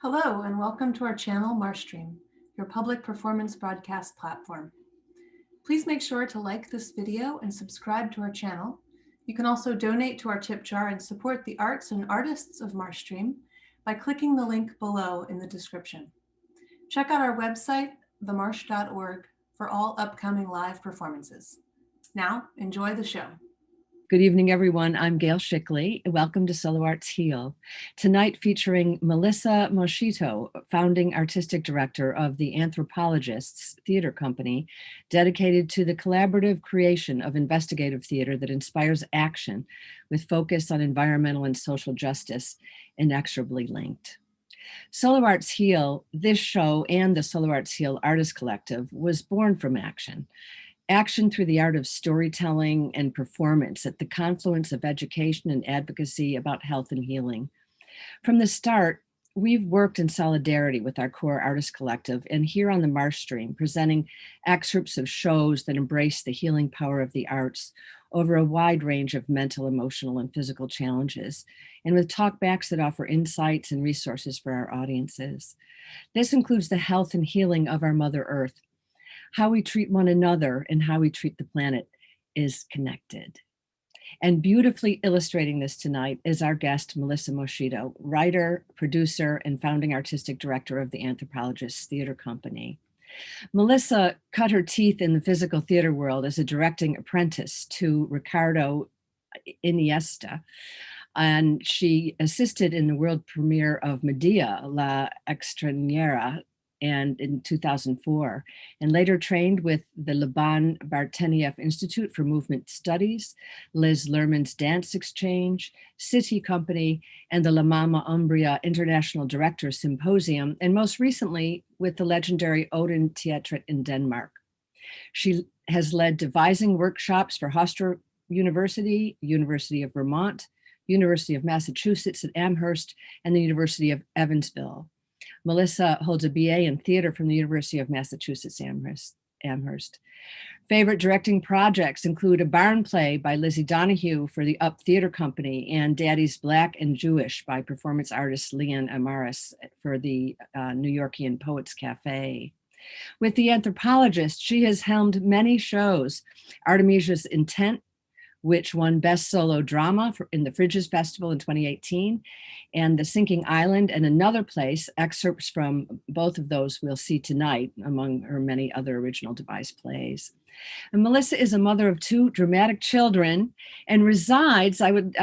Hello and welcome to our channel Marstream, your public performance broadcast platform. Please make sure to like this video and subscribe to our channel. You can also donate to our tip jar and support the arts and artists of Marstream by clicking the link below in the description. Check out our website, themarsh.org, for all upcoming live performances. Now, enjoy the show. Good evening, everyone. I'm Gail Shickley. Welcome to Solo Arts Heal. Tonight featuring Melissa Moschitto, founding artistic director of the Anthropologists theater company, dedicated to the collaborative creation of investigative theater that inspires action with focus on environmental and social justice, inexorably linked. Solo Arts Heal, this show and the Solo Arts Heal Artist Collective was born from action. Action through the art of storytelling and performance at the confluence of education and advocacy about health and healing. From the start, we've worked in solidarity with our core artist collective and here on the Marstream, presenting excerpts of shows that embrace the healing power of the arts over a wide range of mental, emotional, and physical challenges, and with talkbacks that offer insights and resources for our audiences. This includes the health and healing of our Mother Earth. How we treat one another and how we treat the planet is connected. And beautifully illustrating this tonight is our guest, Melissa Moschitto, writer, producer, and founding artistic director of the Anthropologists theater company. Melissa cut her teeth in the physical theater world as a directing apprentice to Ricardo Iniesta, and she assisted in the world premiere of Medea, La Xtranjera, and in 2004, and later trained with the Laban Bartenieff Institute for Movement Studies, Lerman's Dance Exchange, SITI Company, and the La Mama Umbria International Directors Symposium, and most recently with the legendary Odin Teatret in Denmark. She has led devising workshops for Hofstra University, University of Vermont, University of Massachusetts at Amherst, and the University of Evansville. Melissa holds a BA in theater from the University of Massachusetts Amherst. Favorite directing projects include a barn play by Lizzie Donahue for the Up Theater Company and Daddy's Black and Jewish by performance artist Lian Amaris for the Nuyorican Poets Cafe. With the Anthropologists, she has helmed many shows: Artemisia's Intent, which won Best Solo Drama in the FRIGID Festival in 2018, and The Sinking Island and Another Place. Excerpts from both of those we'll see tonight, among her many other original devised plays. And Melissa is a mother of two dramatic children and resides, I would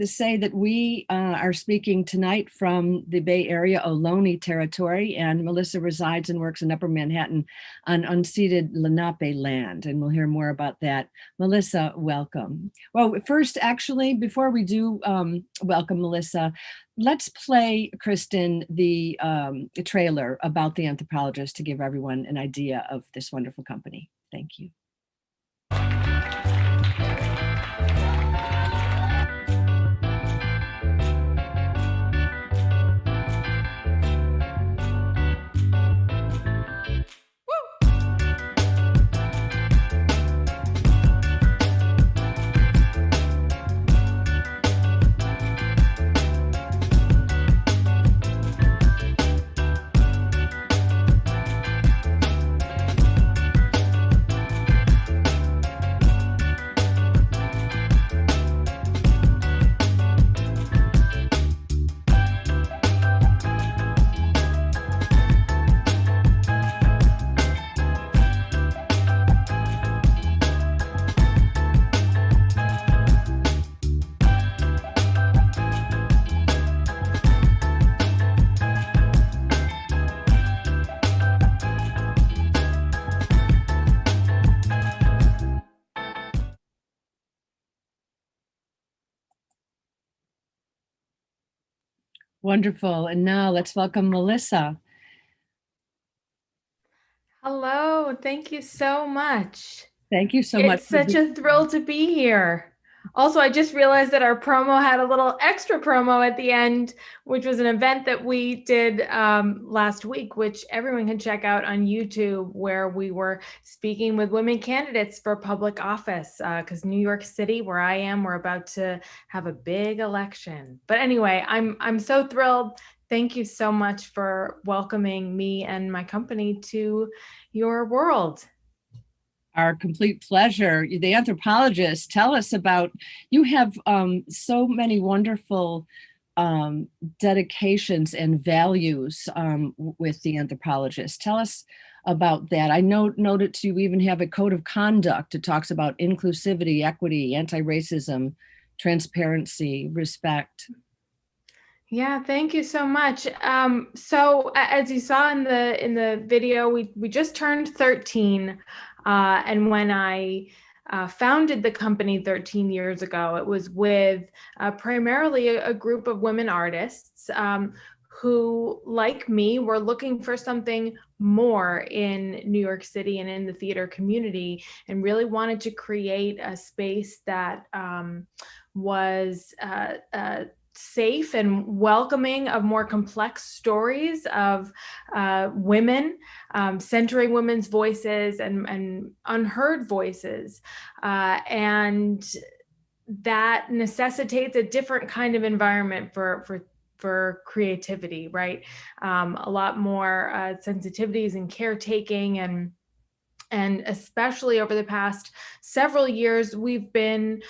say that we are speaking tonight from the Bay Area Ohlone territory, and Melissa resides and works in Upper Manhattan on unceded Lenape land, and we'll hear more about that. Melissa, welcome. Well, first, actually, before we do welcome Melissa, let's play, Kristen, the trailer about the Anthropologist to give everyone an idea of this wonderful company. Thank you. Wonderful. And now let's welcome Melissa. Hello. Thank you so much. Thank you so much. It's such a thrill to be here. Also, I just realized that our promo had a little extra promo at the end, which was an event that we did last week, which everyone can check out on YouTube, where we were speaking with women candidates for public office, because New York City, where I am, we're about to have a big election. But anyway, I'm so thrilled Thank you so much for welcoming me and my company to your world. Our complete pleasure. The Anthropologists, tell us about, you have so many wonderful dedications and values with the Anthropologists. Tell us about that. I noted you even have a code of conduct. It talks about inclusivity, equity, anti-racism, transparency, respect. Yeah, thank you so much. So as you saw in the video, we just turned 13, and when I founded the company 13 years ago, it was with primarily a group of women artists who, like me, were looking for something more in New York City and in the theater community, and really wanted to create a space that was safe and welcoming of more complex stories of women, centering women's voices and unheard voices. And that necessitates a different kind of environment for creativity, right? A lot more sensitivities and caretaking, and especially over the past several years, we've been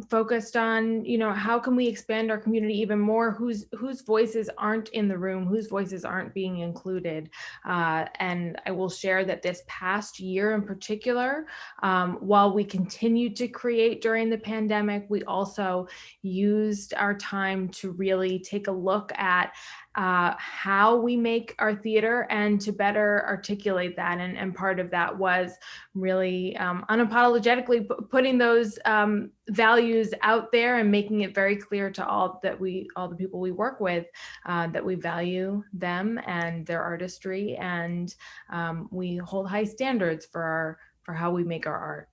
focused on, how can we expand our community even more, whose voices aren't in the room, whose voices aren't being included. And I will share that this past year in particular, while we continued to create during the pandemic, we also used our time to really take a look at how we make our theater and to better articulate that. And part of that was really unapologetically putting those values out there and making it very clear to all the people we work with that we value them and their artistry, and we hold high standards for how we make our art.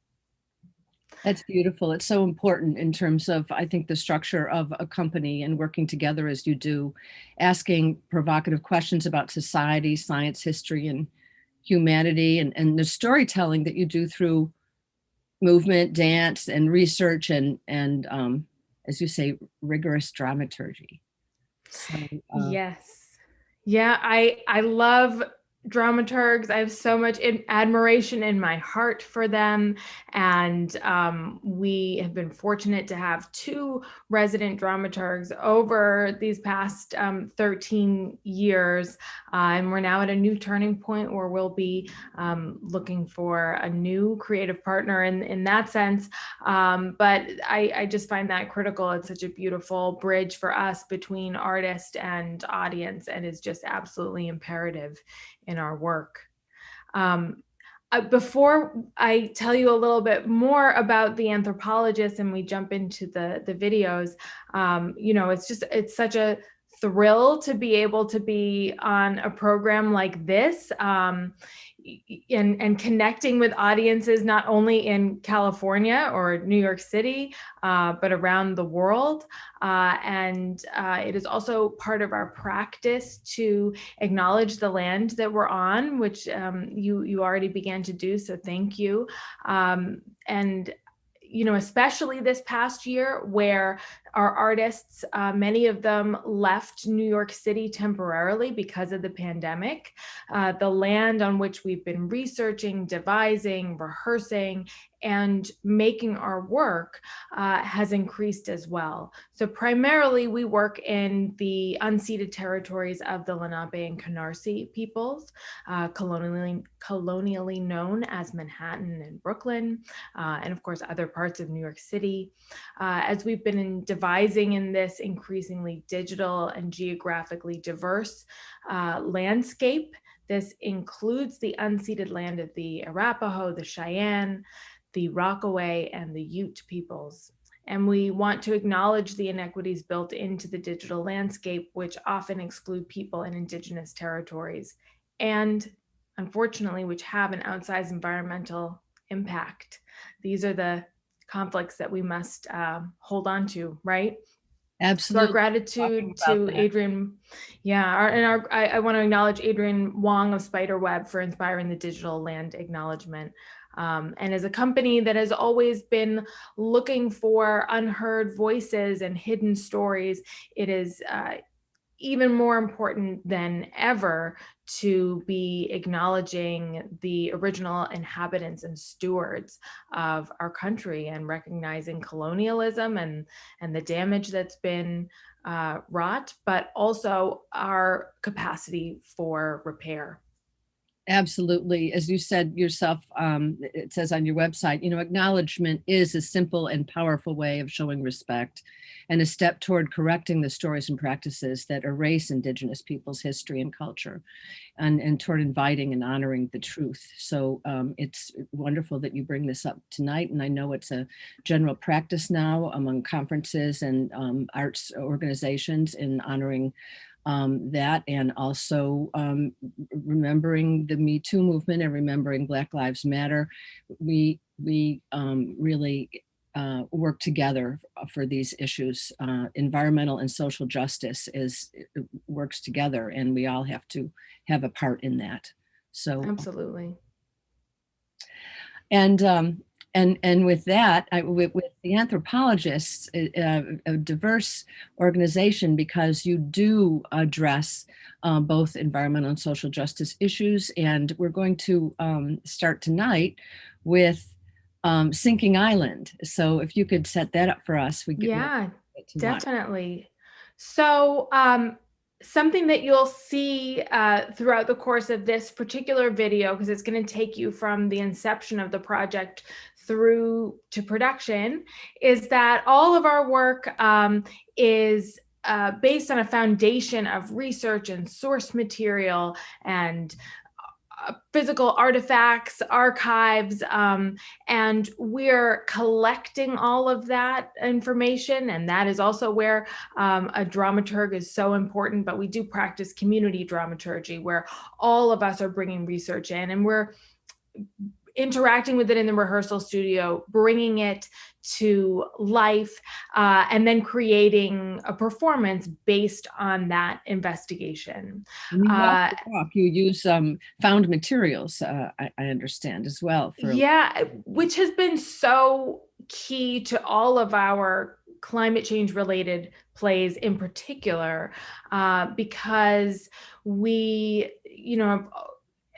That's beautiful. It's so important in terms of, I think, the structure of a company and working together as you do, asking provocative questions about society, science, history, and humanity, and the storytelling that you do through movement, dance, and research, and as you say, rigorous dramaturgy. So, yes. Yeah, I love dramaturgs. I have so much admiration in my heart for them. And we have been fortunate to have 2 resident dramaturgs over these past 13 years. And we're now at a new turning point where we'll be looking for a new creative partner in that sense. But I just find that critical. It's such a beautiful bridge for us between artist and audience, and is just absolutely imperative in our work. Before I tell you a little bit more about the Anthropologists and we jump into the videos, it's such a thrill to be able to be on a program like this, and connecting with audiences not only in California or New York City, but around the world. And it is also part of our practice to acknowledge the land that we're on, which you already began to do, so thank you. And especially this past year, where our artists, many of them left New York City temporarily because of the pandemic. The land on which we've been researching, devising, rehearsing, and making our work has increased as well. So primarily we work in the unceded territories of the Lenape and Canarsie peoples, colonially known as Manhattan and Brooklyn, and of course other parts of New York City. As we've been devising in this increasingly digital and geographically diverse landscape, this includes the unceded land of the Arapaho, the Cheyenne, the Rockaway, and the Ute peoples. And we want to acknowledge the inequities built into the digital landscape, which often exclude people in indigenous territories, and unfortunately, which have an outsized environmental impact. These are the conflicts that we must hold on to, right? absolutely. So our gratitude to Adrian, I want to acknowledge Adrian Wong of Spiderweb for inspiring the digital land acknowledgement. And as a company that has always been looking for unheard voices and hidden stories, it is even more important than ever to be acknowledging the original inhabitants and stewards of our country and recognizing colonialism and the damage that's been wrought, but also our capacity for repair. Absolutely. As you said yourself, it says on your website, acknowledgement is a simple and powerful way of showing respect and a step toward correcting the stories and practices that erase Indigenous peoples' history and culture, and toward inviting and honoring the truth. So it's wonderful that you bring this up tonight. And I know it's a general practice now among conferences and arts organizations in honoring that, and also remembering the Me Too movement and remembering Black Lives Matter. We really work together for these issues. Environmental and social justice works together, and we all have to have a part in that. So absolutely. And with that, with the Anthropologists, a diverse organization, because you do address both environmental and social justice issues. And we're going to start tonight with Sinking Island. So if you could set that up for us, we get definitely. So something that you'll see throughout the course of this particular video, because it's going to take you from the inception of the project through to production, is that all of our work is based on a foundation of research and source material and physical artifacts, archives, and we're collecting all of that information. And that is also where a dramaturg is so important, but we do practice community dramaturgy where all of us are bringing research in and we're interacting with it in the rehearsal studio, bringing it to life, and then creating a performance based on that investigation. You use found materials, I understand, as well. Which has been so key to all of our climate change related plays in particular, because we,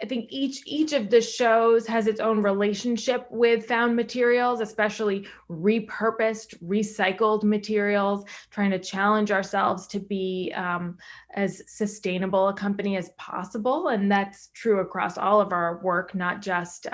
I think each of the shows has its own relationship with found materials, especially repurposed, recycled materials, trying to challenge ourselves to be as sustainable a company as possible. And that's true across all of our work, not just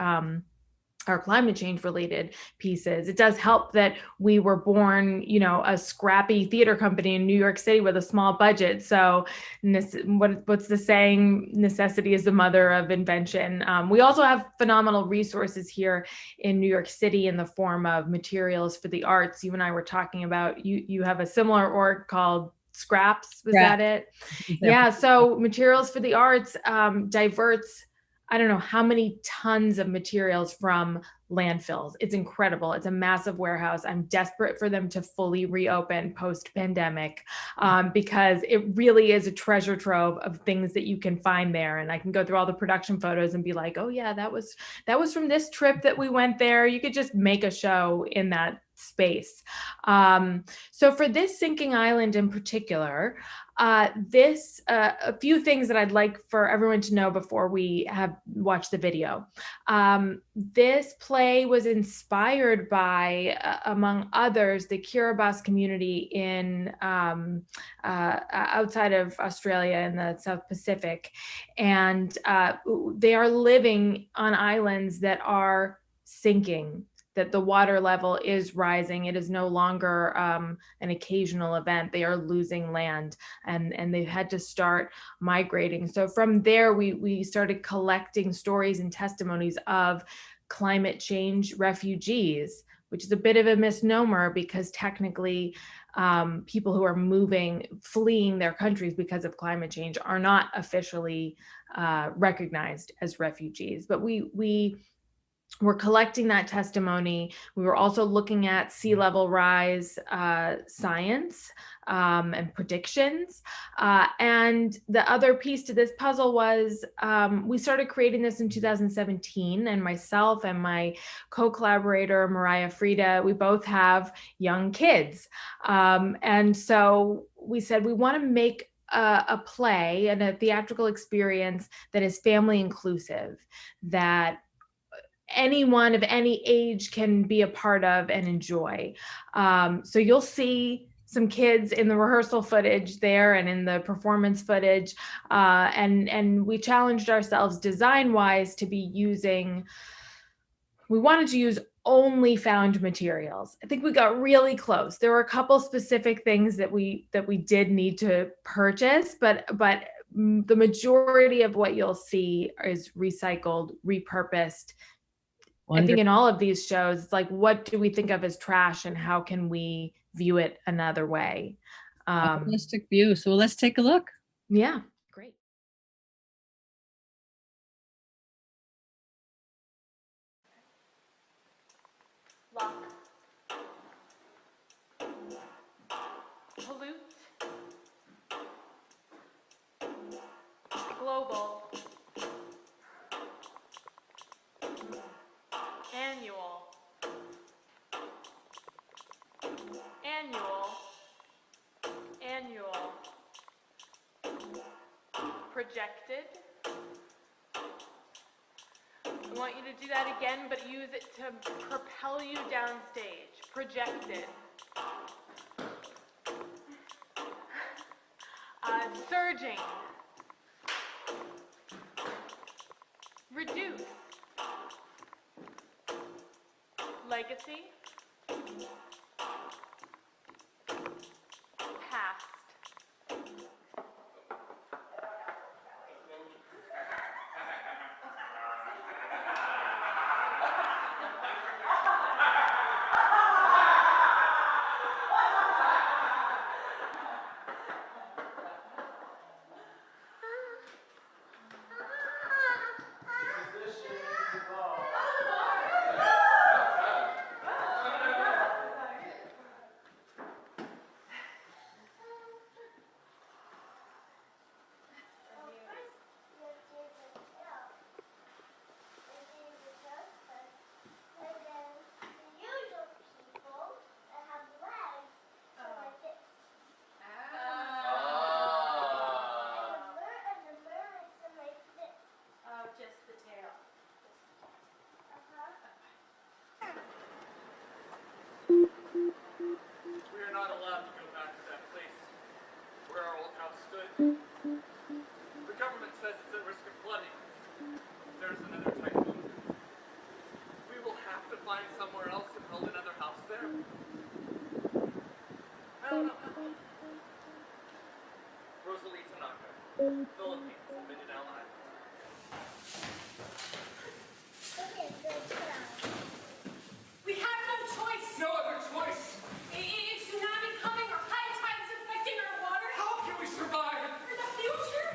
our climate change related pieces. It does help that we were born, a scrappy theater company in New York City with a small budget. So what's the saying? Necessity is the mother of invention. We also have phenomenal resources here in New York City in the form of materials for the arts. You and I were talking about, you have a similar org called Scraps, was that it? Yeah, so materials for the arts diverts I don't know how many tons of materials from landfills. It's incredible. It's a massive warehouse. I'm desperate for them to fully reopen post-pandemic because it really is a treasure trove of things that you can find there. And I can go through all the production photos and be like, oh yeah, that was from this trip that we went there. You could just make a show in that space. So for this Sinking Island in particular, a few things that I'd like for everyone to know before we have watched the video. This play was inspired by, among others, the Kiribati community in outside of Australia in the South Pacific. And they are living on islands that are sinking, that the water level is rising. It is no longer an occasional event. They are losing land and they've had to start migrating. So from there, we started collecting stories and testimonies of climate change refugees, which is a bit of a misnomer because technically people who are fleeing their countries because of climate change are not officially recognized as refugees. But we're collecting that testimony. We were also looking at sea level rise science and predictions. And the other piece to this puzzle was we started creating this in 2017, and myself and my co-collaborator, Mariah Frida, we both have young kids. And so we said we want to make a play and a theatrical experience that is family inclusive, that anyone of any age can be a part of and enjoy. So you'll see some kids in the rehearsal footage there and in the performance footage. And we challenged ourselves design-wise to be we wanted to use only found materials. I think we got really close. There were a couple specific things that we did need to purchase, but the majority of what you'll see is recycled, repurposed. Wonderful. I think in all of these shows, it's like, what do we think of as trash and how can we view it another way? Optimistic view. So let's take a look. Yeah, great. Lock. Pollute. Global. Annual. Annual. Annual. Projected. I want you to do that again, but use it to propel you downstage. Projected. Surging. Reduce. Legacy. Past. The government says it's at risk of flooding. There's another typhoon. We will have to find somewhere else and build another house there. I don't know. Rosalie Tanaka, Philippines, Mindanao Island. We have no choice. No other choice. Is tsunami coming or high tides affecting our water? How can we survive? For the future?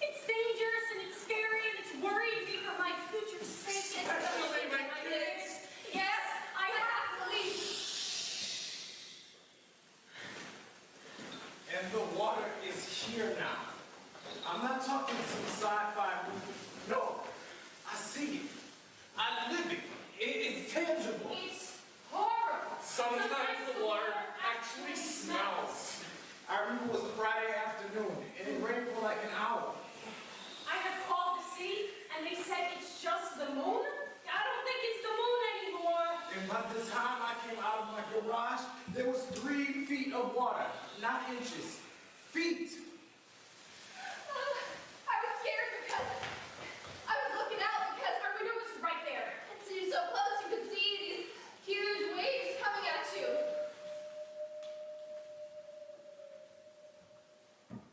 It's dangerous and it's scary and it's worrying me for my future's sake. Especially my kids. Yes, I have to leave. And the water is here now. I'm not talking some sci-fi movie. No, I see it. I live it. It's tangible. It's horrible. Sometimes the water actually smells. I remember it was a Friday afternoon, and it rained for like an hour. I have called the city and they said it's just the moon. I don't think it's the moon anymore. And by the time I came out of my garage, there was 3 feet of water, not inches. Feet. I was scared because I was looking out because our window was right there. And so you're so close you could see these huge waves coming at you.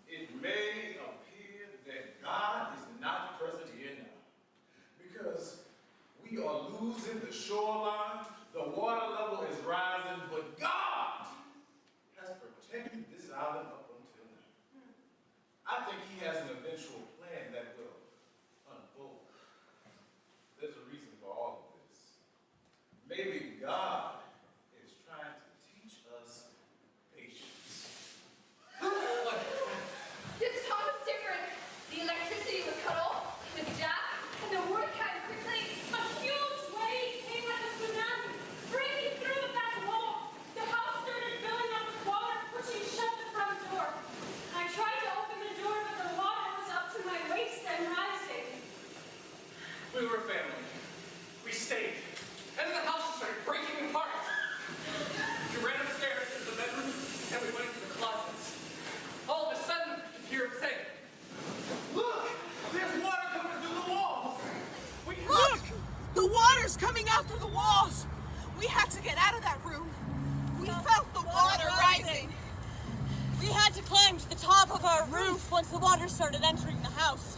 It may appear that God is not present here now, because we are losing the shoreline, the water level is rising, but God has protected this island up until now. climbed to the top of our roof once the water started entering the house.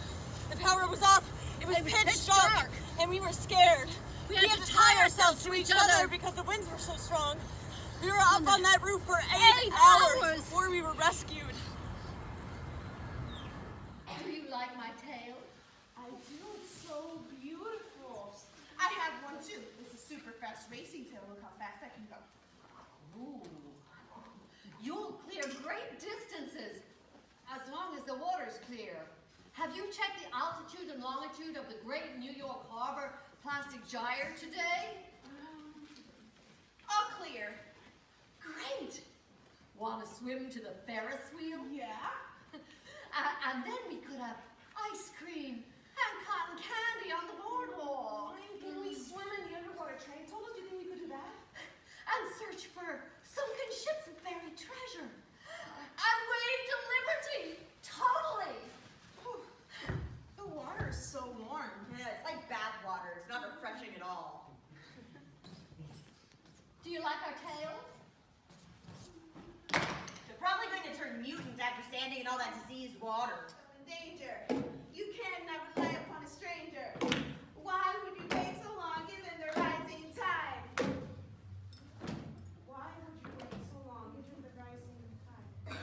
The power was up, it was pitch dark, and we were scared. We had to tie ourselves to each other because the winds were so strong. We were up on that roof for 8 hours before we were rescued. Do you like my tail? I do. It's so beautiful. I have one too. It's a super fast racing tail. Look how fast I can go. Ooh. You'll clear great distances as long as the water's clear. Have you checked the altitude and longitude of the great New York Harbor plastic gyre today? All clear. Great. Want to swim to the Ferris wheel? Yeah. And then we could have ice cream and cotton candy on the boardwalk. Can we swim in the underwater train tunnels? Do you think we could do that? And search for sunken ships with buried treasure. And wave to liberty. Totally. Whew. The water is so warm. Yeah, it's like bath water. It's not refreshing at all. Do you like our tails? They're probably going to turn mutant after standing in all that diseased water. Danger. You can never rely upon a stranger. Why would you wait so long given the rising tide? Why would you wait so long given the rising tide?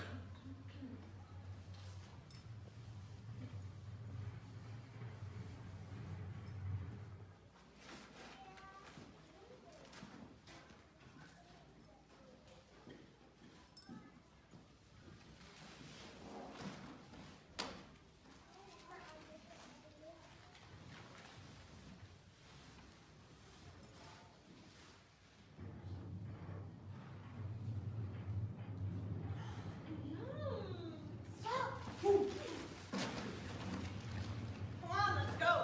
Come on, let's go.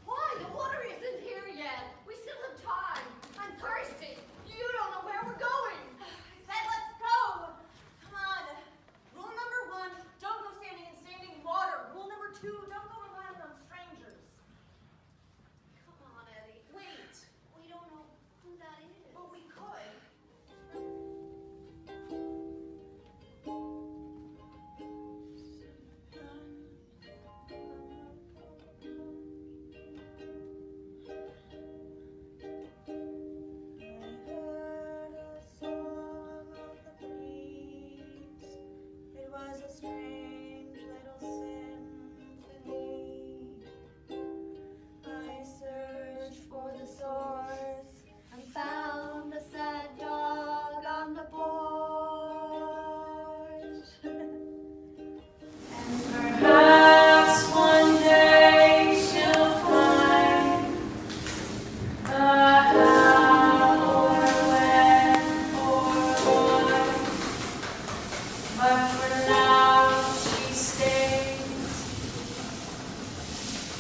Why? The water isn't here yet. We still have time. I'm thirsty. You don't know where we're going. I said let's go. Come on. Rule number 1, don't go standing in standing water. Rule number 2, don't go relying on strangers. Come on, Eddie. Wait. We don't know who that is. But we could. I heard a song on the breeze. It was a strange little symphony. I searched for the source and found a sad dog on the porch. And perhaps one day she'll find a how or when or why. But for now she stays,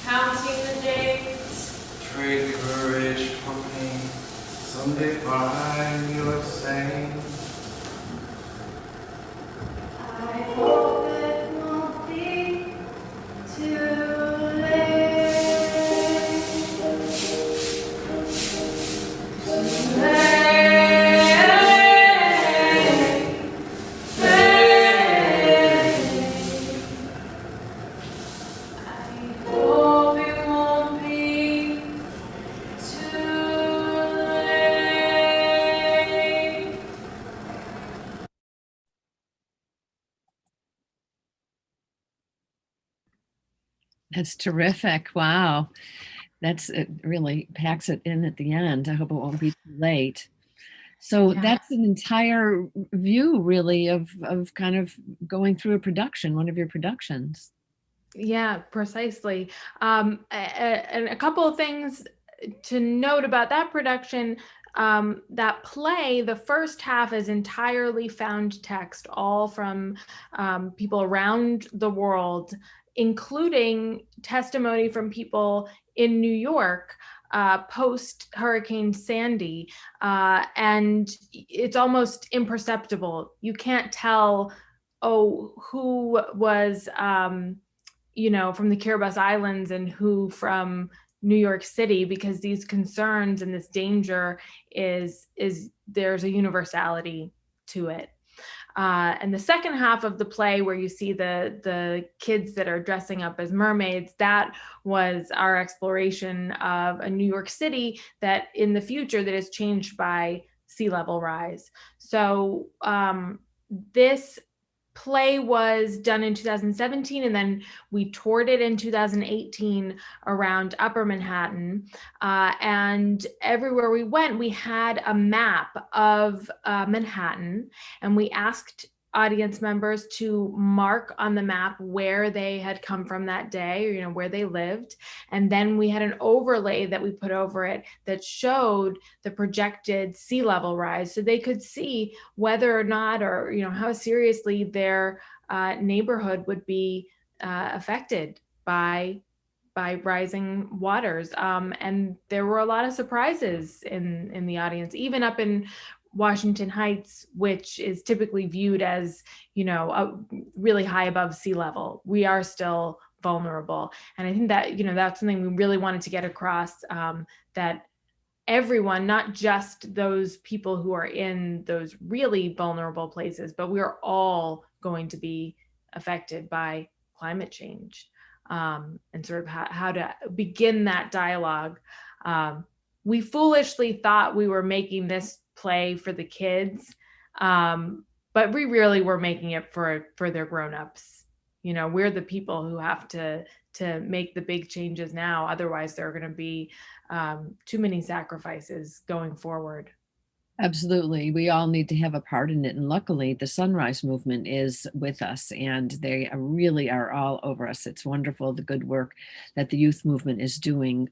counting the days. Trade courage for me. Someday find you're sane. I hope it won't be too late. Too late. I hope it won't be too late. That's terrific. Wow. It really packs it in at the end. I hope it won't be too late. So Yeah. that's an entire view really of kind of going through a production, one of your productions. Yeah, precisely. And a couple of things to note about that production. That play, the first half is entirely found text, all from people around the world, including testimony from people in New York post Hurricane Sandy. And it's almost imperceptible. You can't tell, who was, from the Kiribati Islands and who from New York City, because these concerns and this danger is there's a universality to it. And the second half of the play, where you see the kids that are dressing up as mermaids, that was our exploration of a New York City that in the future that is changed by sea level rise. So this play was done in 2017, and then we toured it in 2018 around Upper Manhattan. And everywhere we went, we had a map of Manhattan, and we asked audience members to mark on the map where they had come from that day, or, you know, where they lived. And then we had an overlay that we put over it that showed the projected sea level rise, so they could see whether or not, or, you know, how seriously their neighborhood would be affected by rising waters. And there were a lot of surprises in the audience, even up in Washington Heights, which is typically viewed as, you know, really high above sea level. We are still vulnerable. And I think that, you know, that's something we really wanted to get across, that everyone, not just those people who are in those really vulnerable places, but we're all going to be affected by climate change, and sort of how to begin that dialogue. We foolishly thought we were making this play for the kids, but we really were making it for their grown-ups. You know, we're the people who have to make the big changes now. Otherwise, there are going to be too many sacrifices going forward. Absolutely. We all need to have a part in it. And luckily, the Sunrise Movement is with us, and they really are all over us. It's wonderful, the good work that the youth movement is doing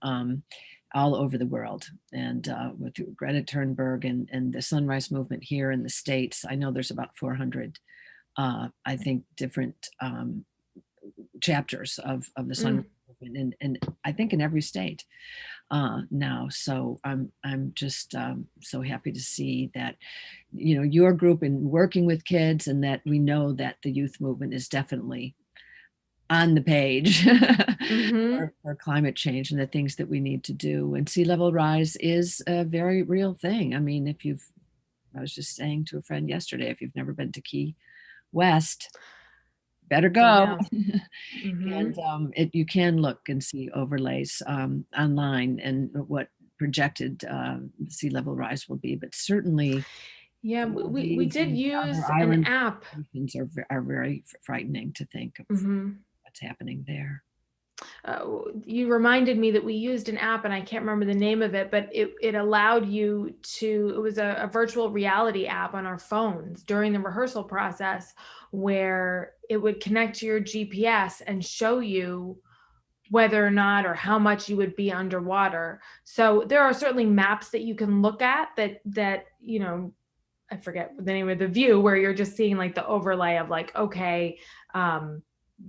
all over the world. And with Greta Thunberg and the Sunrise Movement here in the States, I know there's about 400, I think, different chapters of the Sunrise Movement, and I think in every state now. So I'm just so happy to see that, you know, your group in working with kids, and that we know that the youth movement is definitely on the page for climate change and the things that we need to do. And sea level rise is a very real thing. I mean, I was just saying to a friend yesterday, if you've never been to Key West, better go. And you can look and see overlays online and what projected sea level rise will be, but certainly, yeah, we did use an app. Are very frightening to think of what's happening there. You reminded me that we used an app, and I can't remember the name of it, but it allowed you to, it was a virtual reality app on our phones during the rehearsal process, where it would connect to your GPS and show you whether or not, or how much you would be underwater. So there are certainly maps that you can look at that, you know, I forget the name of the view, where you're just seeing like the overlay of like, okay,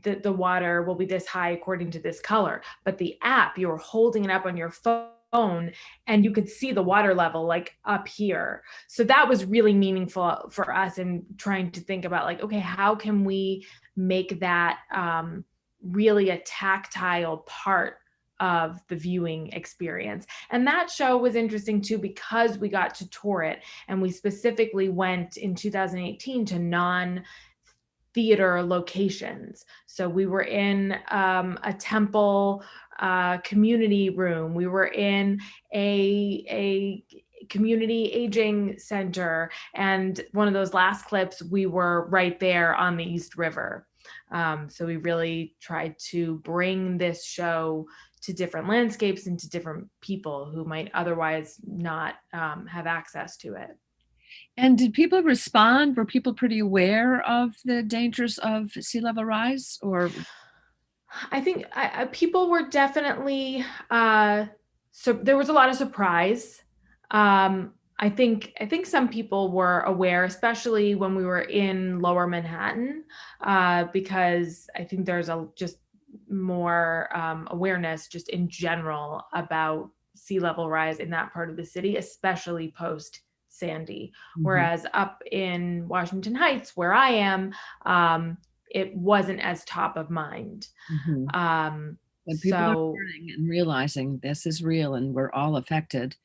the water will be this high according to this color. But the app, you were holding it up on your phone and you could see the water level like up here. So that was really meaningful for us in trying to think about like, okay, how can we make that really a tactile part of the viewing experience. And that show was interesting too, because we got to tour it, and we specifically went in 2018 to non-theater locations. So we were in a temple community room. We were in a community aging center. And one of those last clips, we were right there on the East River. So we really tried to bring this show to different landscapes and to different people who might otherwise not have access to it. And did people respond? Were people pretty aware of the dangers of sea level rise? Or I think people were definitely, so there was a lot of surprise. I think some people were aware, especially when we were in Lower Manhattan, because I think there's just more awareness just in general about sea level rise in that part of the city, especially post Sandy. Whereas up in Washington Heights, where I am, it wasn't as top of mind. But people are learning and realizing this is real and we're all affected.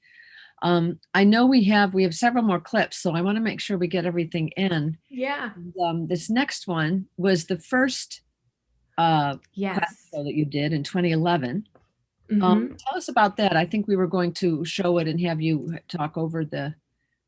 I know we have several more clips, so I want to make sure we get everything in. Yeah. This next one was the first class show that you did in 2011. Tell us about that. I think we were going to show it and have you talk over the.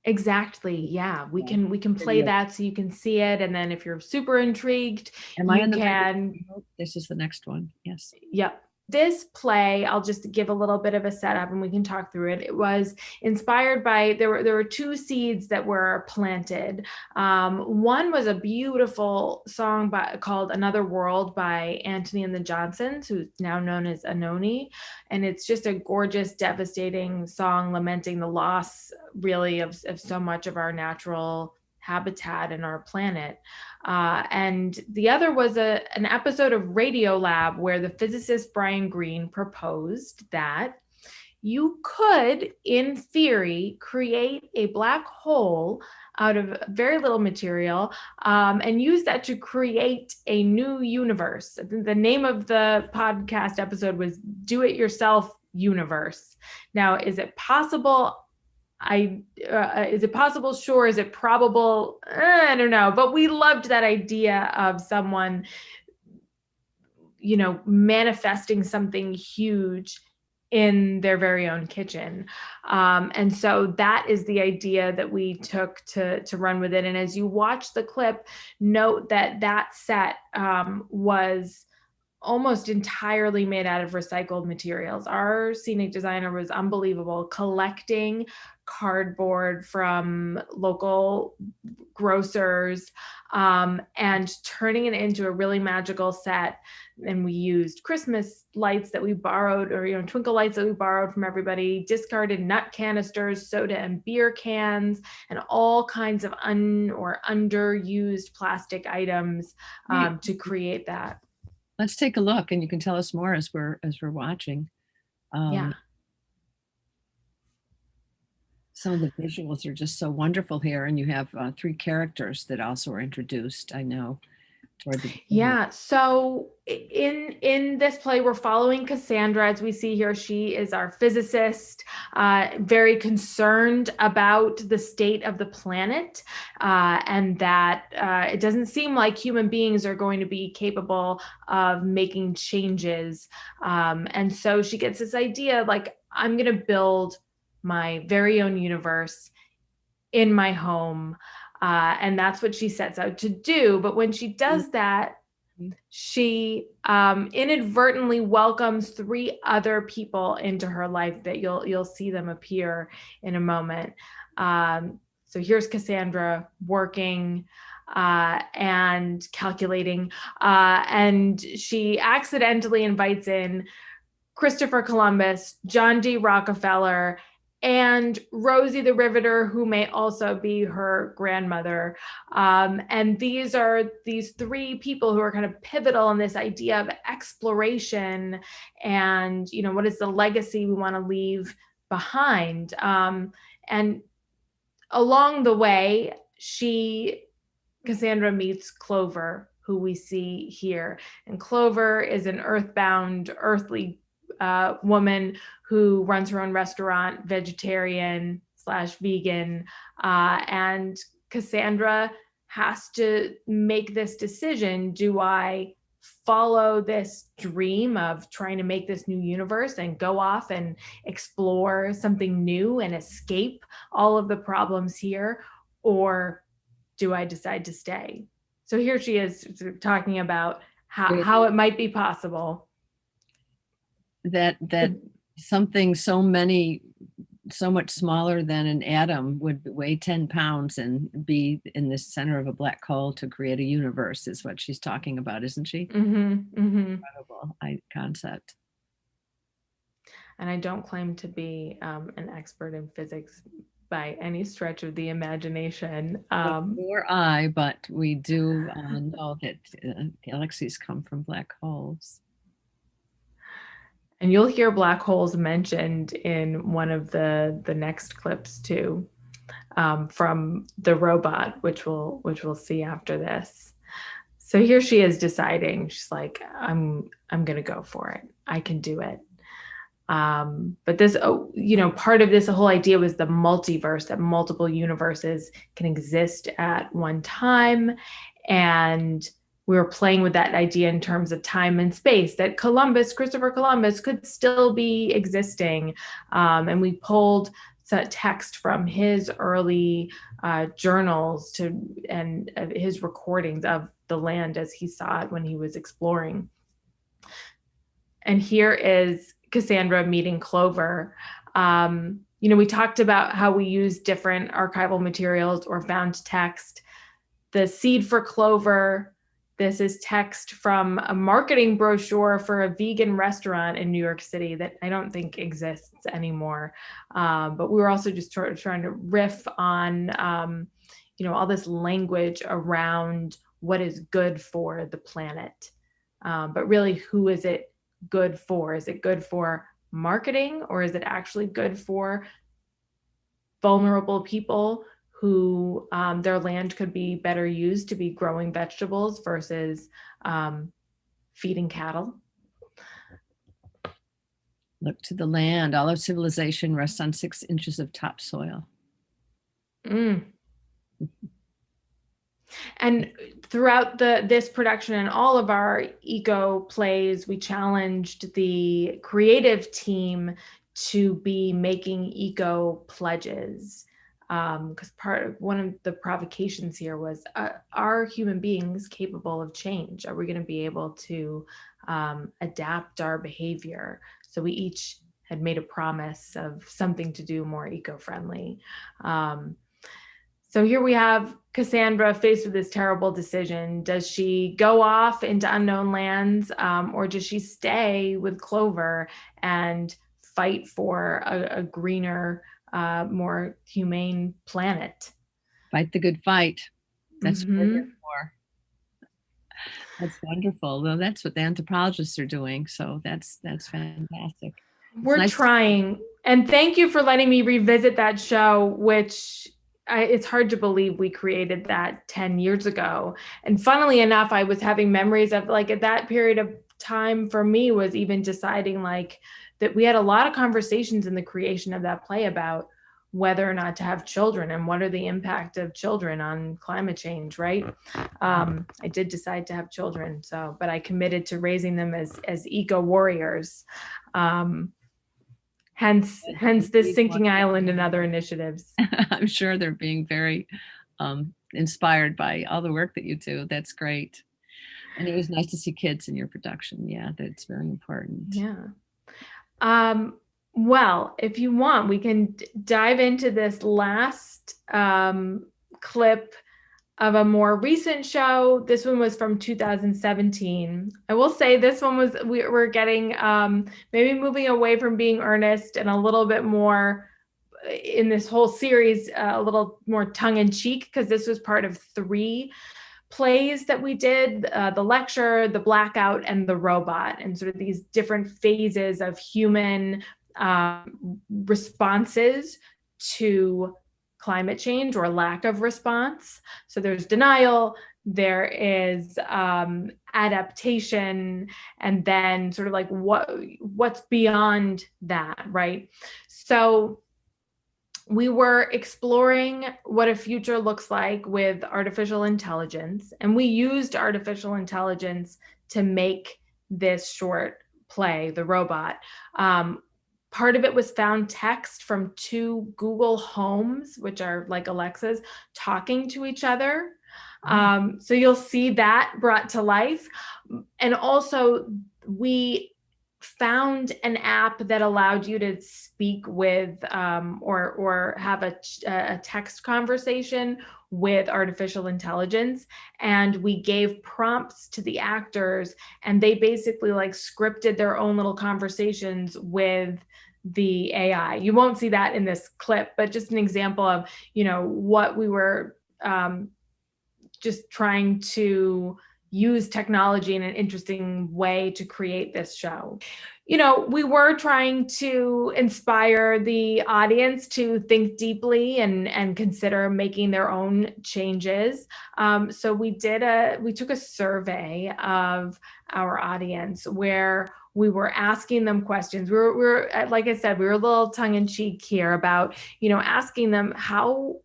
Exactly. Yeah, we can play that so you can see it, and then if you're super intrigued, This is the next one. Yes. Yep. This play, I'll just give a little bit of a setup and we can talk through it. It was inspired by, there were two seeds that were planted. One was a beautiful song called Another World by Antony and the Johnsons, who's now known as Anoni. And it's just a gorgeous, devastating song lamenting the loss really of so much of our natural habitat and our planet. And the other was an episode of Radiolab where the physicist Brian Greene proposed that you could, in theory, create a black hole out of very little material and use that to create a new universe. The name of the podcast episode was Do It Yourself Universe. Now, is it possible? Is it possible? Sure. Is it probable? I don't know. But we loved that idea of someone, manifesting something huge in their very own kitchen. And so that is the idea that we took to run with it. And as you watch the clip, note that set was almost entirely made out of recycled materials. Our scenic designer was unbelievable, collecting cardboard from local grocers and turning it into a really magical set. And we used Christmas lights that we borrowed, or twinkle lights that we borrowed from everybody, discarded nut canisters, soda and beer cans, and all kinds of underused plastic items to create that. Let's take a look, and you can tell us more as we're watching. Yeah. Some of the visuals are just so wonderful here, and you have 3 characters that also are introduced, I know. Yeah, so in this play, we're following Cassandra. As we see here, she is our physicist, very concerned about the state of the planet, and that it doesn't seem like human beings are going to be capable of making changes. And so she gets this idea, like, I'm going to build my very own universe in my home. And that's what she sets out to do. But when she does that, she inadvertently welcomes 3 other people into her life that you'll see them appear in a moment. So here's Cassandra working and calculating, and she accidentally invites in Christopher Columbus, John D. Rockefeller, and Rosie the Riveter, who may also be her grandmother. And these are these 3 people who are kind of pivotal in this idea of exploration and, what is the legacy we want to leave behind. And along the way, Cassandra meets Clover, who we see here. And Clover is an earthly woman who runs her own restaurant, vegetarian/vegan, and Cassandra has to make this decision. Do I follow this dream of trying to make this new universe and go off and explore something new and escape all of the problems here, or do I decide to stay? So here she is talking about how it might be possible that something so much smaller than an atom would weigh 10 pounds and be in the center of a black hole to create a universe is what she's talking about, isn't she? Incredible concept. And I don't claim to be an expert in physics by any stretch of the imagination. Nor I, but we do know that galaxies come from black holes. And you'll hear black holes mentioned in one of the next clips too, from the robot, which we'll see after this. So here she is deciding. She's like, I'm gonna go for it. I can do it. But this, part of this whole idea was the multiverse, that multiple universes can exist at one time. And we were playing with that idea in terms of time and space, that Christopher Columbus could still be existing. And we pulled text from his early journals and his recordings of the land as he saw it when he was exploring. And here is Cassandra meeting Clover. We talked about how we use different archival materials or found text. The seed for Clover, this is text from a marketing brochure for a vegan restaurant in New York City that I don't think exists anymore. But we were also just trying to riff on, all this language around what is good for the planet. But really, who is it good for? Is it good for marketing, or is it actually good for vulnerable people who their land could be better used to be growing vegetables versus feeding cattle? Look to the land. All of civilization rests on 6 inches of topsoil. And throughout this production and all of our eco plays, we challenged the creative team to be making eco pledges. Because one of the provocations here was, are human beings capable of change? Are we going to be able to adapt our behavior? So we each had made a promise of something to do more eco-friendly. So here we have Cassandra faced with this terrible decision. Does she go off into unknown lands, or does she stay with Clover and fight for a greener, more humane planet? Fight the good fight. That's what we're here for. That's wonderful. Well, that's what the anthropologists are doing. So that's fantastic. We're trying. And thank you for letting me revisit that show, which it's hard to believe we created that 10 years ago. And funnily enough, I was having memories of at that period of time for me was even deciding that we had a lot of conversations in the creation of that play about whether or not to have children and what are the impact of children on climate change, right? I did decide to have children, but I committed to raising them as eco warriors. Hence this Sinking Island and other initiatives. I'm sure they're being very inspired by all the work that you do. That's great. And it was nice to see kids in your production. Yeah, that's very important. Yeah. Well, if you want, we can dive into this last clip of a more recent show. This one was from 2017. I will say this one was, we're getting maybe moving away from being earnest and a little bit more in this whole series, a little more tongue-in-cheek, because this was part of 3 plays that we did, the lecture, the blackout, and the robot, and sort of these different phases of human responses to climate change or lack of response. So there's denial, there is adaptation, and then sort of what's beyond that, right? So we were exploring what a future looks like with artificial intelligence, and we used artificial intelligence to make this short play, The Robot. Part of it was found text from 2 Google Homes, which are like Alexas, talking to each other. So you'll see that brought to life. And also we found an app that allowed you to speak with or have a text conversation with artificial intelligence, and we gave prompts to the actors, and they basically scripted their own little conversations with the AI. You won't see that in this clip, but just an example of what we were just trying to use technology in an interesting way to create this show. We were trying to inspire the audience to think deeply and consider making their own changes. So we took a survey of our audience where We were asking them questions. We were like I said, we were a little tongue in cheek here about, asking them, how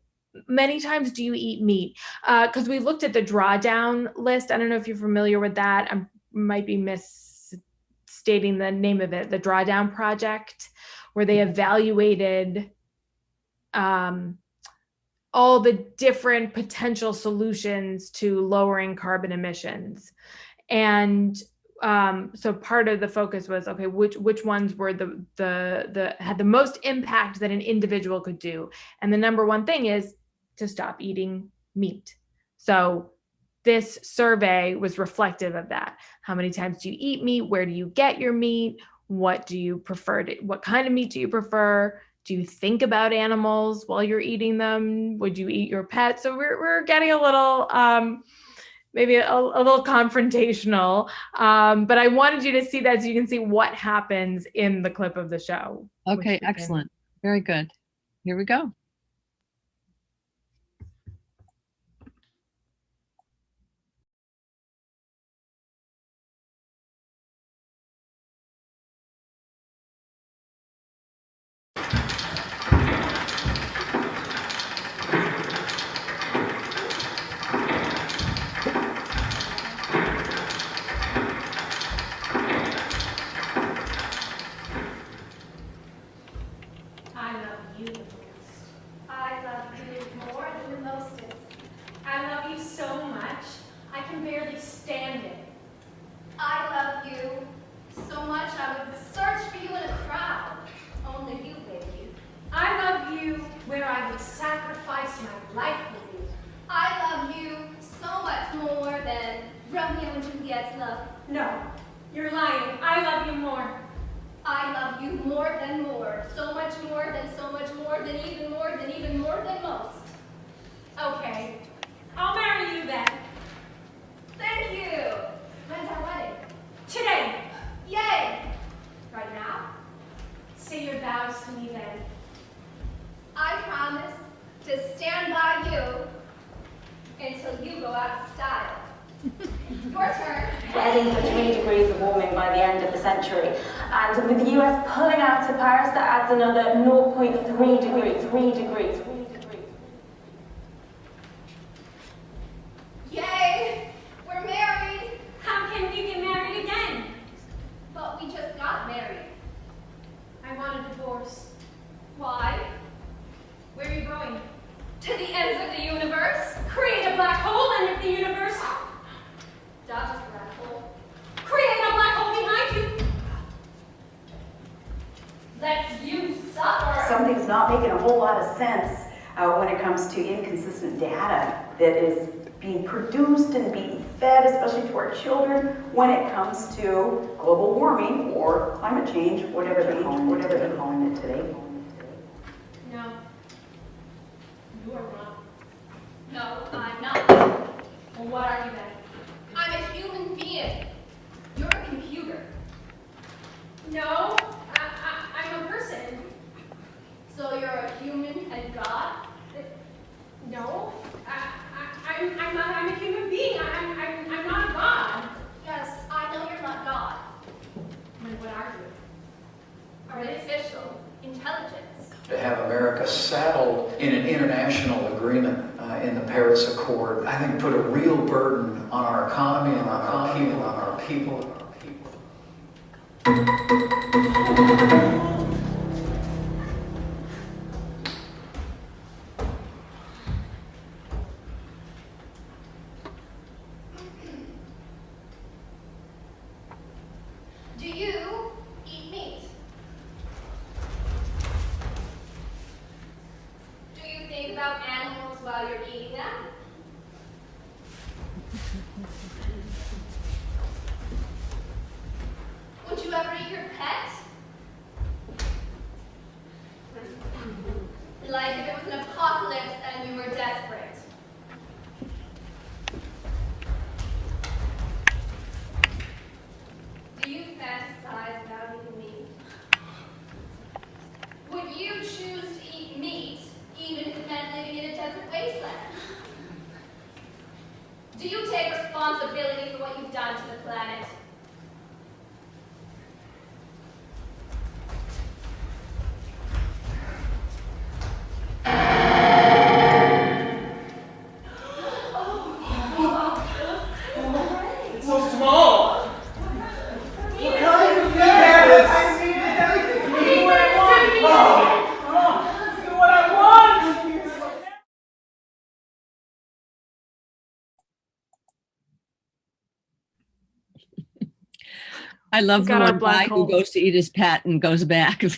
many times do you eat meat? Because we looked at the drawdown list. I don't know if you're familiar with that. I might be misstating the name of it, the Drawdown Project, where they evaluated all the different potential solutions to lowering carbon emissions. And so part of the focus was, okay, which ones were had the most impact that an individual could do? And the number one thing is to stop eating meat. So this survey was reflective of that. How many times do you eat meat? Where do you get your meat? What do you prefer? What kind of meat do you prefer? Do you think about animals while you're eating them? Would you eat your pet? So we're getting a little, maybe a little confrontational, but I wanted you to see that so you can see what happens in the clip of the show. Okay, excellent. Very good. Here we go. Another 0.3 degrees. Yay! We're married! How can we get married again? But we just got married. I want a divorce. Why? Where are you going? To the ends of the universe? Create a black hole under the universe? Dodge a black hole. Create a black hole behind you. Let's you suffer. Something's not making a whole lot of sense when it comes to inconsistent data that is being produced and being fed, especially to our children, when it comes to global warming or climate change, whatever they're calling it today. No. You are wrong. No, I'm not. Well, what are you then? I'm a human being. You're a computer. No, I'm a person. So you're a human and God? No, I'm a human being. I'm not a God. Yes, I know you're not God. Then what are you? Artificial intelligence. To have America saddled in an international agreement in the Paris Accord, I think put a real burden on our economy and on our people. Do you eat meat? Do you think about animals while you're eating them? Would you ever eat your pet? Like if it was an apocalypse and you were desperate. Do you fantasize about eating meat? Would you choose to eat meat even if it meant living in a desert wasteland? Do you take responsibility for what you've done to the planet? I love the Got our one black guy who hole. goes to eat his pet and goes back. You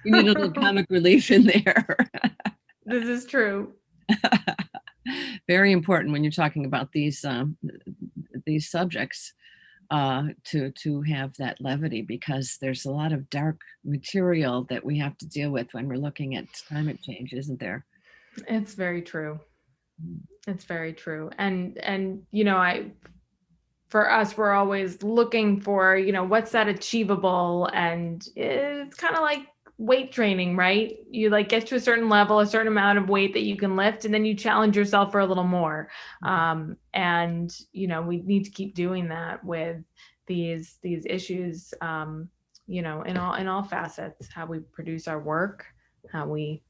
need a little comic relief in there. This is true. Very important when you're talking about these subjects, to have that levity, because there's a lot of dark material that we have to deal with when we're looking at climate change, isn't there? It's very true. It's very true. And for us, we're always looking for, what's that achievable? And it's kind of like weight training, right? You like get to a certain level, a certain amount of weight that you can lift, and then you challenge yourself for a little more. And we need to keep doing that with these issues, in all facets, how we produce our work, how we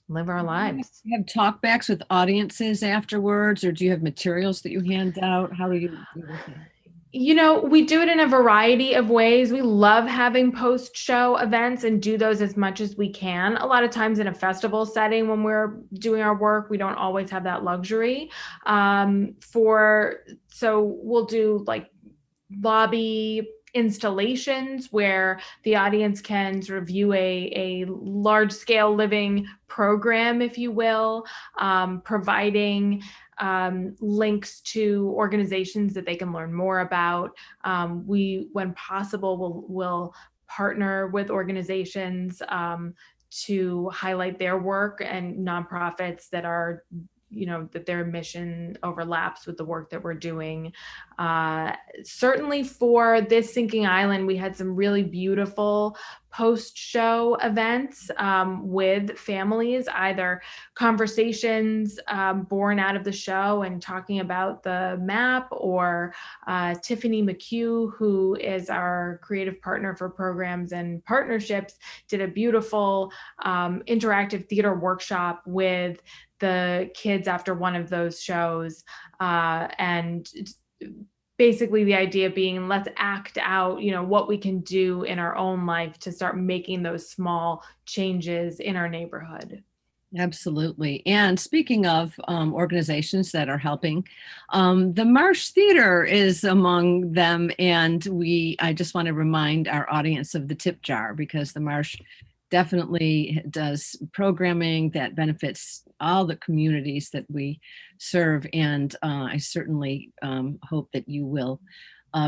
live our lives. Do you have talkbacks with audiences afterwards, or do you have materials that you hand out? How do you do this? We do it in a variety of ways. We love having post-show events and do those as much as we can. A lot of times in a festival setting when we're doing our work, we don't always have that luxury. So we'll do like lobby installations where the audience can sort of view a large-scale living program, if you will, providing links to organizations that they can learn more about. We, when possible, will partner with organizations to highlight their work, and nonprofits that are that their mission overlaps with the work that we're doing. Certainly for this Sinking Island, we had some really beautiful post-show events with families, either conversations born out of the show and talking about the map, or Tiffany McHugh, who is our creative partner for programs and partnerships, did a beautiful interactive theater workshop with the kids after one of those shows, and basically the idea being, let's act out, what we can do in our own life to start making those small changes in our neighborhood. Absolutely. And speaking of organizations that are helping, the Marsh Theater is among them. And I just want to remind our audience of the tip jar, because the Marsh definitely does programming that benefits all the communities that we serve. And I certainly hope that you will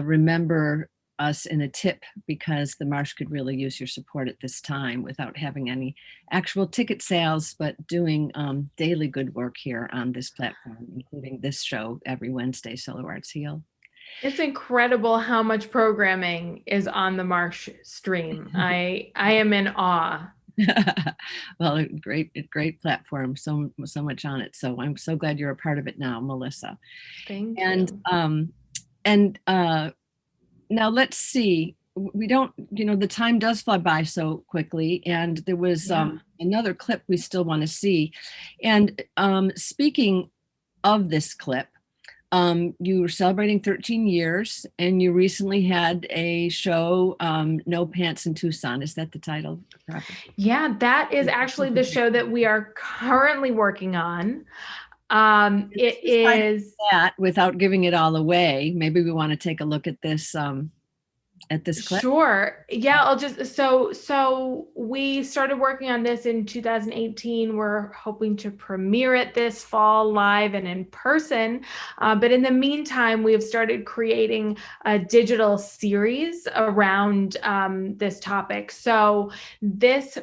remember us in a tip, because the Marsh could really use your support at this time without having any actual ticket sales, but doing daily good work here on this platform, including this show every Wednesday, Solo Arts Heal. It's incredible how much programming is on the Marsh stream. I am in awe. Well, a great platform, so much on it. So I'm so glad you're a part of it now, Melissa. Thank you. And now let's see. We don't, the time does fly by so quickly, and there was another clip we still want to see. And speaking of this clip, you were celebrating 13 years, and you recently had a show, No Pants in Tucson. Is that the title? Yeah, that is actually the show that we are currently working on. It is that, without giving it all away, maybe we want to take a look at this clip. Sure. Yeah, so we started working on this in 2018. We're hoping to premiere it this fall live and in person. But in the meantime, we have started creating a digital series around this topic. So this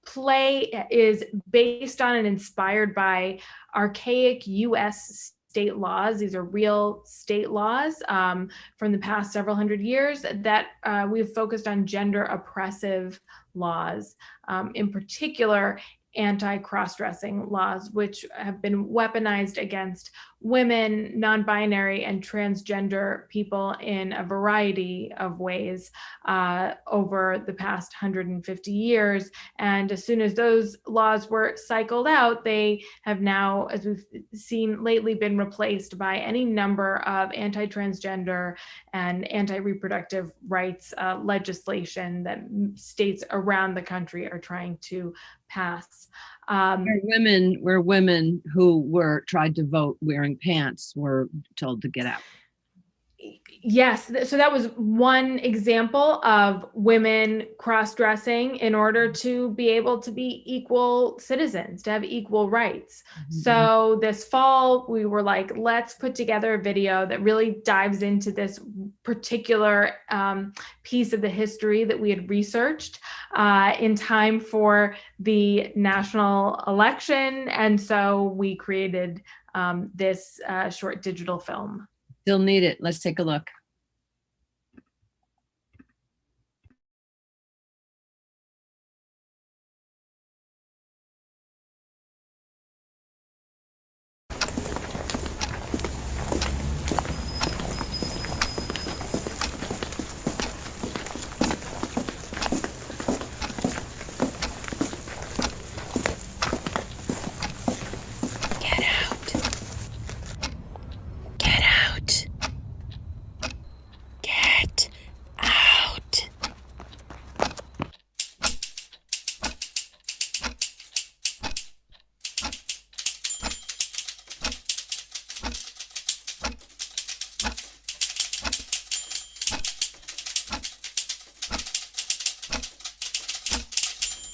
play is based on and inspired by archaic U.S. state laws. These are real state laws from the past several hundred years that we've focused on gender oppressive laws, in particular anti-cross-dressing laws, which have been weaponized against women, non-binary, and transgender people in a variety of ways over the past 150 years. And as soon as those laws were cycled out, they have now, as we've seen lately, been replaced by any number of anti-transgender and anti-reproductive rights legislation that states around the country are trying to pass. Where women who were tried to vote wearing pants were told to get out. Yes, so that was one example of women cross-dressing in order to be able to be equal citizens, to have equal rights. So this fall, we were like, let's put together a video that really dives into this particular piece of the history that we had researched in time for the national election. And so we created this short digital film. Still need it. Let's take a look.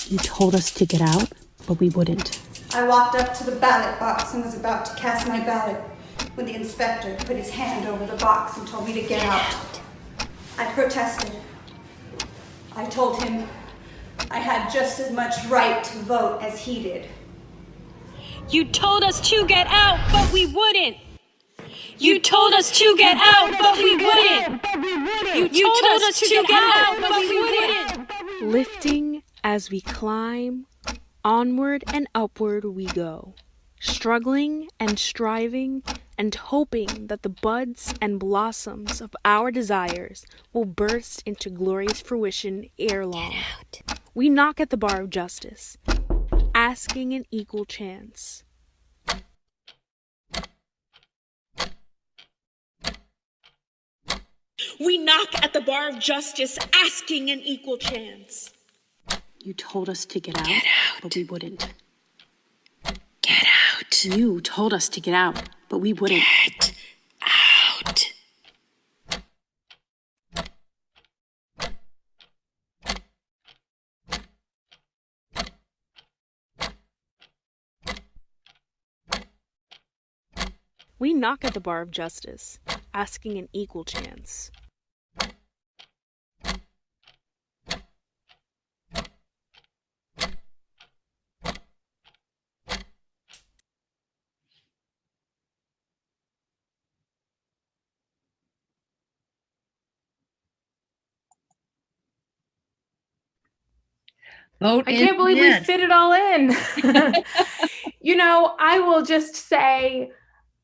You told us to get out, but we wouldn't. I walked up to the ballot box and was about to cast my ballot when the inspector put his hand over the box and told me to get out. I protested. I told him I had just as much right to vote as he did. You told us to get out, but we wouldn't. You told us to get out, but we wouldn't. You told us to get out, but we wouldn't. Lifting as we climb, onward and upward we go, struggling and striving and hoping that the buds and blossoms of our desires will burst into glorious fruition ere long. We knock at the bar of justice, asking an equal chance. We knock at the bar of justice, asking an equal chance. You told us to get out, but we wouldn't. Get out. You told us to get out, but we wouldn't. Get out. We knock at the bar of justice, asking an equal chance. I can't believe we fit it all in. You know, I will just say,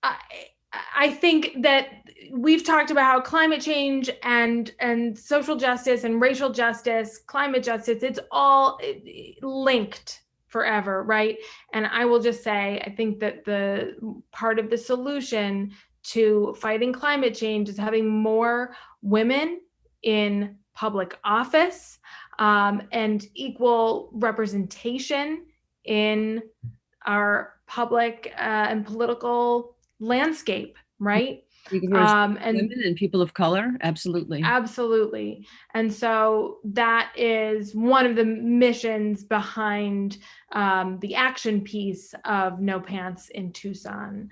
I think that we've talked about how climate change and social justice and racial justice, climate justice, it's all linked forever, right? And I will just say, I think that the part of the solution to fighting climate change is having more women in public office, and equal representation in our public and political landscape, right? And women and people of color, absolutely. Absolutely. And so that is one of the missions behind the action piece of No Pants in Tucson.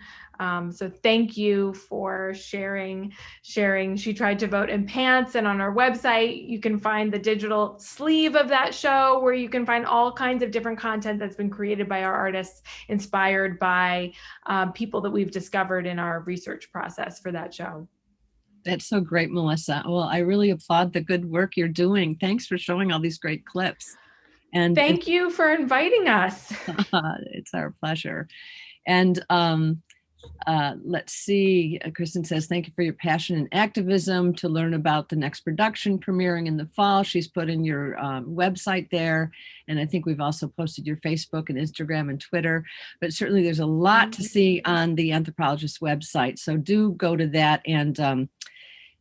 So thank you for sharing. She tried to vote in pants, and on our website, you can find the digital sleeve of that show where you can find all kinds of different content that's been created by our artists, inspired by people that we've discovered in our research process for that show. That's so great, Melissa. Well, I really applaud the good work you're doing. Thanks for showing all these great clips. And thank you for inviting us. It's our pleasure. And let's see, Kristen says, thank you for your passion and activism. To learn about the next production premiering in the fall, she's put in your website there. And I think we've also posted your Facebook and Instagram and Twitter, but certainly there's a lot to see on the Anthropologist website. So do go to that and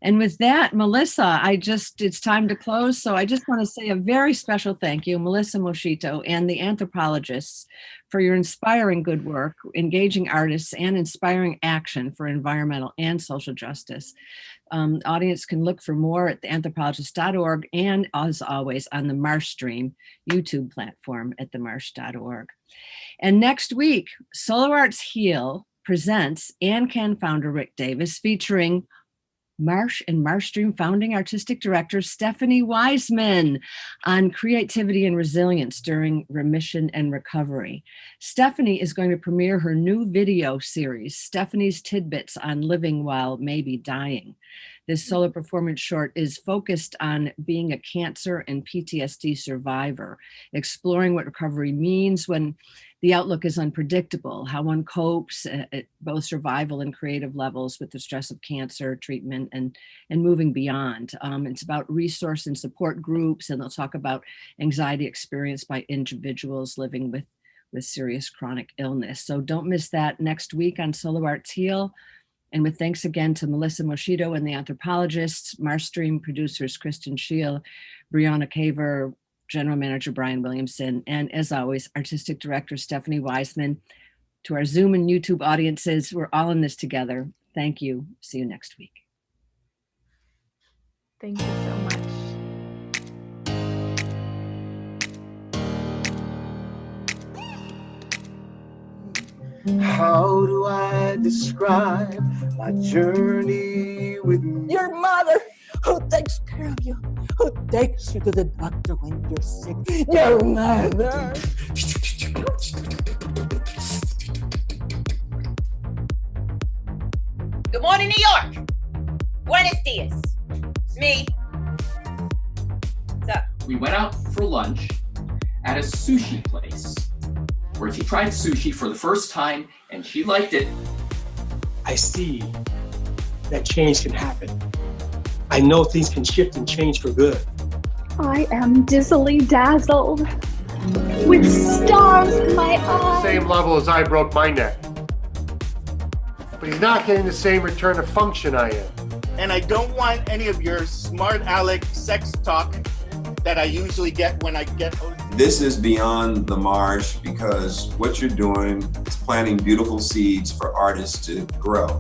And with that, Melissa, it's time to close. So I just want to say a very special thank you, Melissa Moschitto and the Anthropologists, for your inspiring good work, engaging artists, and inspiring action for environmental and social justice. Audience can look for more at theanthropologist.org and, as always, on the Marshstream YouTube platform at themarsh.org. And next week, Solo Arts Heal presents ANCAN founder Rick Davis, featuring Marsh and Marshstream founding artistic director Stephanie Wiseman on creativity and resilience during remission and recovery. Stephanie is going to premiere her new video series, Stephanie's Tidbits on Living While Maybe Dying. This solo performance short is focused on being a cancer and PTSD survivor, exploring what recovery means when the outlook is unpredictable, how one copes at both survival and creative levels with the stress of cancer treatment and moving beyond. It's about resource and support groups, and they'll talk about anxiety experienced by individuals living with serious chronic illness. So don't miss that next week on Solo Arts Heal. And with thanks again to Melissa Moschitto and the Anthropologists, Marshstream producers Kristen Scheel, Brianna Caver, General Manager Brian Williamson, and as always, Artistic Director Stephanie Wiseman. To our Zoom and YouTube audiences, we're all in this together. Thank you. See you next week. Thank you so much. How do I describe my journey with your mother, who takes care of you, who takes you to the doctor when you're sick? Your mother. Good morning, New York. Buenos dias. It's me. What's up? We went out for lunch at a sushi place where she tried sushi for the first time and she liked it. I see that change can happen. I know things can shift and change for good. I am dizzily dazzled with stars in my eyes. Same level as I broke my neck. But he's not getting the same return of function I am. And I don't want any of your smart aleck sex talk that I usually get when I get. This is beyond the marsh because what you're doing is planting beautiful seeds for artists to grow.